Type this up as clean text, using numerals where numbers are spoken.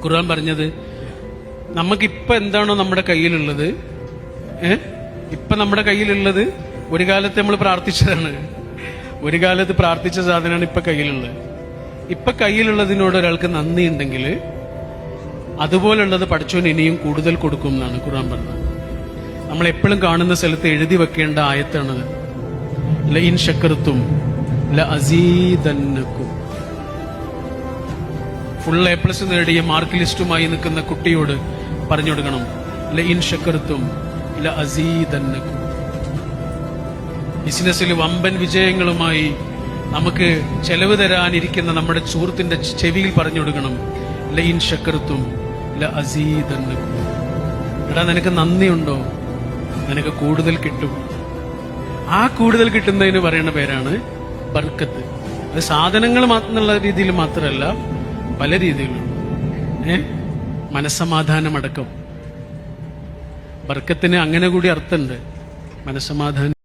ഖുർആൻ പറഞ്ഞത് നമുക്കിപ്പൊ എന്താണോ നമ്മുടെ കയ്യിലുള്ളത്, ഇപ്പൊ നമ്മുടെ കയ്യിലുള്ളത് ഒരു കാലത്ത് നമ്മൾ പ്രാർത്ഥിച്ചതാണ്, ഒരു കാലത്ത് പ്രാർത്ഥിച്ച സാധനമാണ് ഇപ്പൊ കയ്യിലുള്ളത്. ഇപ്പൊ കയ്യിലുള്ളതിനോട് ഒരാൾക്ക് നന്ദി ഉണ്ടെങ്കിൽ അതുപോലുള്ളത് പടച്ചോൻ ഇനിയും കൂടുതൽ കൊടുക്കും എന്നാണ് ഖുർആൻ പറഞ്ഞത്. നമ്മൾ എപ്പോഴും കാണുന്ന സ്ഥലത്ത് എഴുതി വെക്കേണ്ട ആയത്താണത്. ലഇൻ ശക്കർതും ലഅസീദന്നകും. ഫുൾ A+ നേടിയ മാർക്ക് ലിസ്റ്റുമായി നിൽക്കുന്ന കുട്ടിയോട് പറഞ്ഞു കൊടുക്കണം, ലഇൻ ശക്കർതും ലഅസീദന്നകും. ബിസിനസ്സിൽ വമ്പൻ വിജയങ്ങളുമായി നമുക്ക് ചെലവ് തരാനിരിക്കുന്ന നമ്മുടെ സുഹൃത്തിന്റെ ചെവിയിൽ പറഞ്ഞു കൊടുക്കണം, ലഇൻ ശക്കർതും ലഅസീദന്നകും. എടാ, നിനക്ക് നന്ദിയുണ്ടോ? നിനക്ക് കൂടുതൽ കിട്ടും. ആ കൂടുതൽ കിട്ടുന്നതിന് പറയുന്ന പേരാണ് ബർക്കത്ത്. അത് സാധനങ്ങൾ എന്നുള്ള രീതിയിൽ മാത്രമല്ല, പല രീതിയിലും. മനസ്സമാധാനമടക്കം ബർക്കത്തിന് അങ്ങനെ കൂടി അർത്ഥമുണ്ട്. മനസ്സമാധാനം